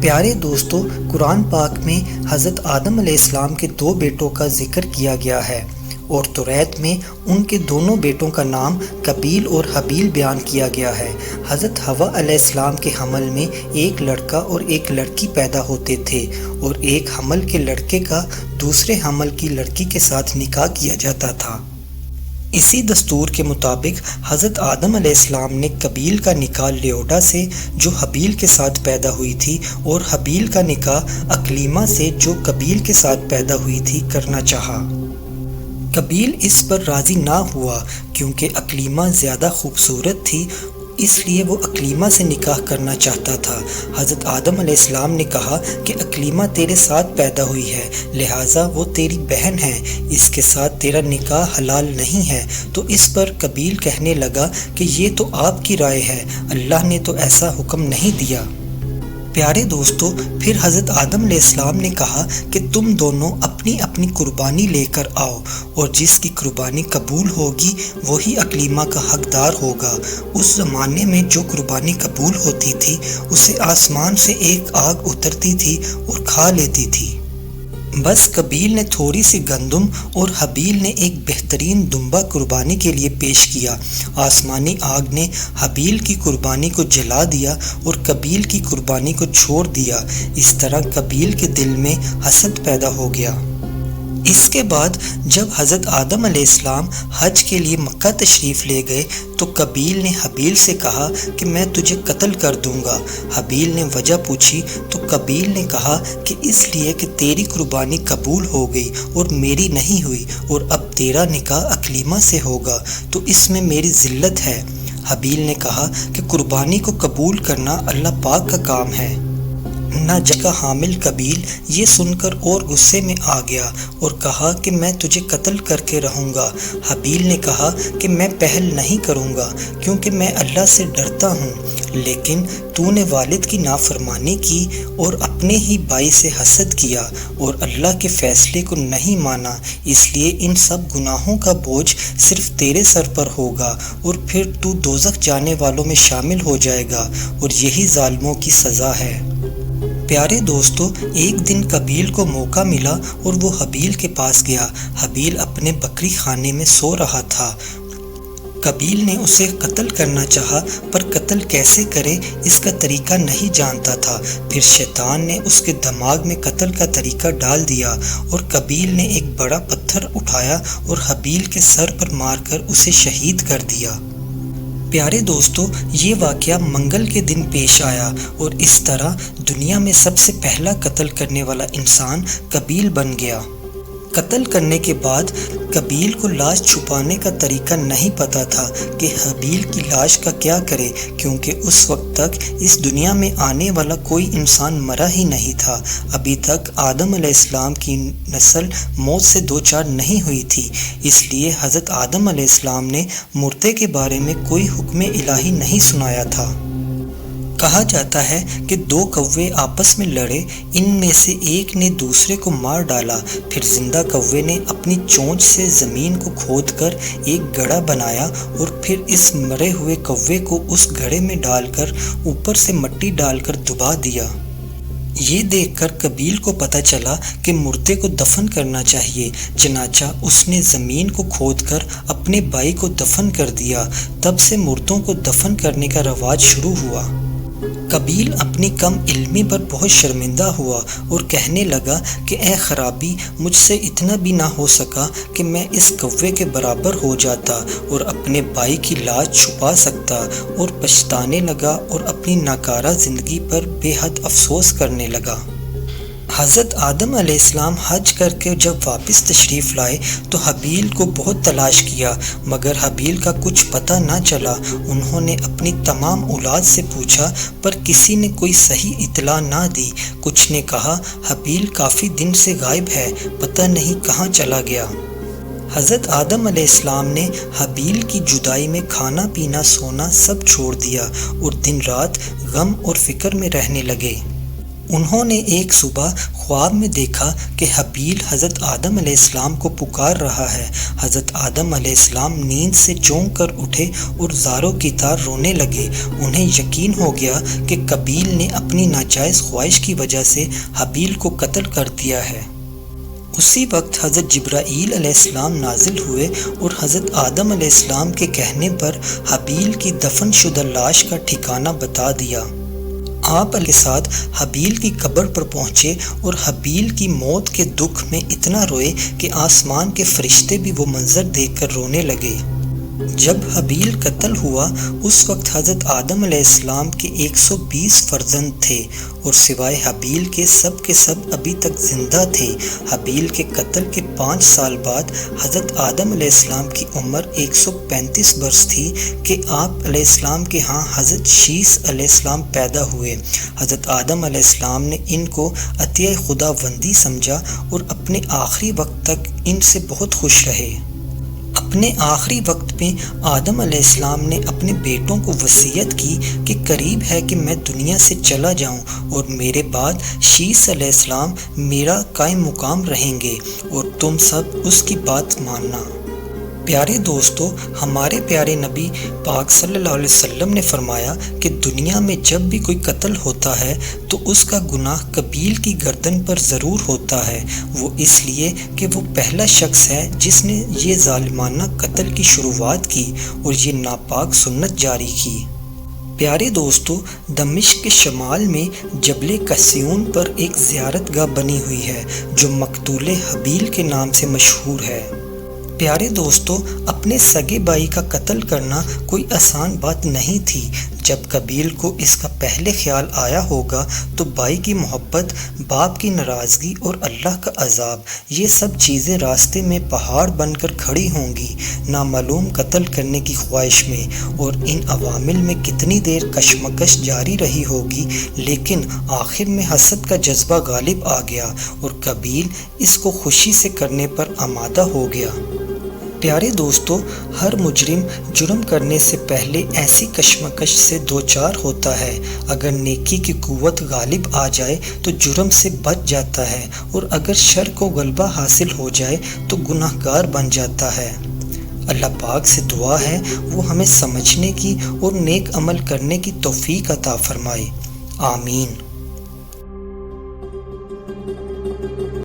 پیارے دوستو، قرآن پاک میں حضرت آدم علیہ السلام کے 2 بیٹوں کا ذکر کیا گیا ہے، اور توریت میں ان کے دونوں بیٹوں کا نام قابیل اور حابیل بیان کیا گیا ہے۔ حضرت حوا علیہ السلام کے حمل میں ایک لڑکا اور ایک لڑکی پیدا ہوتے تھے، اور ایک حمل کے لڑکے کا دوسرے حمل کی لڑکی کے ساتھ نکاح کیا جاتا تھا۔ اسی دستور کے مطابق حضرت آدم علیہ السلام نے قابیل کا نکاح لیوڈا سے جو حابیل کے ساتھ پیدا ہوئی تھی، اور حابیل کا نکاح اکلیمہ سے جو قابیل کے ساتھ پیدا ہوئی تھی کرنا چاہا۔ قابیل اس پر راضی نہ ہوا کیونکہ اکلیمہ زیادہ خوبصورت تھی، اس لیے وہ اکلیمہ سے نکاح کرنا چاہتا تھا۔ حضرت آدم علیہ السلام نے کہا کہ اکلیمہ تیرے ساتھ پیدا ہوئی ہے، لہٰذا وہ تیری بہن ہے، اس کے ساتھ تیرا نکاح حلال نہیں ہے۔ تو اس پر قابیل کہنے لگا کہ یہ تو آپ کی رائے ہے، اللہ نے تو ایسا حکم نہیں دیا۔ پیارے دوستو، پھر حضرت آدم علیہ السلام نے کہا کہ تم دونوں اپنی اپنی قربانی لے کر آؤ، اور جس کی قربانی قبول ہوگی وہی اکلیمہ کا حقدار ہوگا۔ اس زمانے میں جو قربانی قبول ہوتی تھی اسے آسمان سے ایک آگ اترتی تھی اور کھا لیتی تھی۔ بس قابیل نے تھوڑی سی گندم اور حابیل نے ایک بہترین دمبا قربانی کے لیے پیش کیا۔ آسمانی آگ نے حابیل کی قربانی کو جلا دیا اور قابیل کی قربانی کو چھوڑ دیا۔ اس طرح قابیل کے دل میں حسد پیدا ہو گیا۔ اس کے بعد جب حضرت آدم علیہ السلام حج کے لیے مکہ تشریف لے گئے تو قابیل نے حابیل سے کہا کہ میں تجھے قتل کر دوں گا۔ حابیل نے وجہ پوچھی تو قابیل نے کہا کہ اس لیے کہ تیری قربانی قبول ہو گئی اور میری نہیں ہوئی، اور اب تیرا نکاح اکلیمہ سے ہوگا، تو اس میں میری ذلت ہے۔ حابیل نے کہا کہ قربانی کو قبول کرنا اللہ پاک کا کام ہے۔ ناجائز کا حامل قابیل یہ سن کر اور غصے میں آ گیا اور کہا کہ میں تجھے قتل کر کے رہوں گا۔ حابیل نے کہا کہ میں پہل نہیں کروں گا کیونکہ میں اللہ سے ڈرتا ہوں، لیکن تو نے والد کی نافرمانی کی اور اپنے ہی بھائی سے حسد کیا اور اللہ کے فیصلے کو نہیں مانا، اس لیے ان سب گناہوں کا بوجھ صرف تیرے سر پر ہوگا، اور پھر تو دوزخ جانے والوں میں شامل ہو جائے گا، اور یہی ظالموں کی سزا ہے۔ پیارے دوستو، ایک دن قابیل کو موقع ملا اور وہ حابیل کے پاس گیا۔ حابیل اپنے بکری خانے میں سو رہا تھا۔ قابیل نے اسے قتل کرنا چاہا، پر قتل کیسے کرے اس کا طریقہ نہیں جانتا تھا۔ پھر شیطان نے اس کے دماغ میں قتل کا طریقہ ڈال دیا، اور قابیل نے ایک بڑا پتھر اٹھایا اور حابیل کے سر پر مار کر اسے شہید کر دیا۔ پیارے دوستو، یہ واقعہ منگل کے دن پیش آیا، اور اس طرح دنیا میں سب سے پہلا قتل کرنے والا انسان قابیل بن گیا۔ قتل کرنے کے بعد قابیل کو لاش چھپانے کا طریقہ نہیں پتا تھا کہ حابیل کی لاش کا کیا کرے، کیونکہ اس وقت تک اس دنیا میں آنے والا کوئی انسان مرا ہی نہیں تھا۔ ابھی تک آدم علیہ السلام کی نسل موت سے دوچار نہیں ہوئی تھی، اس لیے حضرت آدم علیہ السلام نے مردے کے بارے میں کوئی حکم الہی نہیں سنایا تھا۔ کہا جاتا ہے کہ 2 کوے آپس میں لڑے، ان میں سے ایک نے دوسرے کو مار ڈالا، پھر زندہ کوے نے اپنی چونچ سے زمین کو کھود کر ایک گڑھا بنایا، اور پھر اس مرے ہوئے کوے کو اس گڑھے میں ڈال کر اوپر سے مٹی ڈال کر دبا دیا۔ یہ دیکھ کر قابیل کو پتہ چلا کہ مردے کو دفن کرنا چاہیے، چنانچہ اس نے زمین کو کھود کر اپنے بھائی کو دفن کر دیا۔ تب سے مردوں کو دفن کرنے کا رواج شروع ہوا۔ قابیل اپنی کم علمی پر بہت شرمندہ ہوا اور کہنے لگا کہ اے خرابی، مجھ سے اتنا بھی نہ ہو سکا کہ میں اس کوے کے برابر ہو جاتا اور اپنے بھائی کی لاش چھپا سکتا، اور پچھتانے لگا اور اپنی ناکارہ زندگی پر بے حد افسوس کرنے لگا۔ حضرت آدم علیہ السلام حج کر کے جب واپس تشریف لائے تو حابیل کو بہت تلاش کیا، مگر حابیل کا کچھ پتہ نہ چلا۔ انہوں نے اپنی تمام اولاد سے پوچھا، پر کسی نے کوئی صحیح اطلاع نہ دی۔ کچھ نے کہا حابیل کافی دن سے غائب ہے، پتہ نہیں کہاں چلا گیا۔ حضرت آدم علیہ السلام نے حابیل کی جدائی میں کھانا پینا سونا سب چھوڑ دیا، اور دن رات غم اور فکر میں رہنے لگے۔ انہوں نے ایک صبح خواب میں دیکھا کہ حابیل حضرت آدم علیہ السلام کو پکار رہا ہے۔ حضرت آدم علیہ السلام نیند سے چونک کر اٹھے اور زاروں کی طرح رونے لگے۔ انہیں یقین ہو گیا کہ قابیل نے اپنی ناجائز خواہش کی وجہ سے حابیل کو قتل کر دیا ہے۔ اسی وقت حضرت جبرائیل علیہ السلام نازل ہوئے اور حضرت آدم علیہ السلام کے کہنے پر حابیل کی دفن شدہ لاش کا ٹھکانہ بتا دیا۔ آپ کے ساتھ حابیل کی قبر پر پہنچے اور حابیل کی موت کے دکھ میں اتنا روئے کہ آسمان کے فرشتے بھی وہ منظر دیکھ کر رونے لگے۔ جب حابیل قتل ہوا اس وقت حضرت آدم علیہ السلام کے 120 فرزند تھے اور سوائے حابیل کے سب ابھی تک زندہ تھے۔ حابیل کے قتل کے 5 سال بعد حضرت آدم علیہ السلام کی عمر 135 برس تھی کہ آپ علیہ السلام کے ہاں حضرت شیس علیہ السلام پیدا ہوئے۔ حضرت آدم علیہ السلام نے ان کو عطیہ خداوندی سمجھا اور اپنے آخری وقت تک ان سے بہت خوش رہے۔ اپنے آخری وقت میں آدم علیہ السلام نے اپنے بیٹوں کو وصیت کی کہ قریب ہے کہ میں دنیا سے چلا جاؤں اور میرے بعد شیس علیہ السلام میرا قائم مقام رہیں گے اور تم سب اس کی بات ماننا۔ پیارے دوستو، ہمارے پیارے نبی پاک صلی اللہ علیہ وسلم نے فرمایا کہ دنیا میں جب بھی کوئی قتل ہوتا ہے تو اس کا گناہ قابیل کی گردن پر ضرور ہوتا ہے، وہ اس لیے کہ وہ پہلا شخص ہے جس نے یہ ظالمانہ قتل کی شروعات کی اور یہ ناپاک سنت جاری کی۔ پیارے دوستو، دمشق کے شمال میں جبل کسیون پر ایک زیارت گاہ بنی ہوئی ہے جو مقتول حابیل کے نام سے مشہور ہے۔ پیارے دوستو، اپنے سگے بھائی کا قتل کرنا کوئی آسان بات نہیں تھی۔ جب قابیل کو اس کا پہلے خیال آیا ہوگا تو بھائی کی محبت، باپ کی ناراضگی اور اللہ کا عذاب، یہ سب چیزیں راستے میں پہاڑ بن کر کھڑی ہوں گی نامعلوم قتل کرنے کی خواہش میں، اور ان عوامل میں کتنی دیر کشمکش جاری رہی ہوگی، لیکن آخر میں حسد کا جذبہ غالب آ گیا اور قابیل اس کو خوشی سے کرنے پر آمادہ ہو گیا۔ پیارے دوستو، ہر مجرم جرم کرنے سے پہلے ایسی کشمکش سے دوچار ہوتا ہے۔ اگر نیکی کی قوت غالب آ جائے تو جرم سے بچ جاتا ہے، اور اگر شر کو غلبہ حاصل ہو جائے تو گناہ گار بن جاتا ہے۔ اللہ پاک سے دعا ہے وہ ہمیں سمجھنے کی اور نیک عمل کرنے کی توفیق عطا فرمائے۔ آمین۔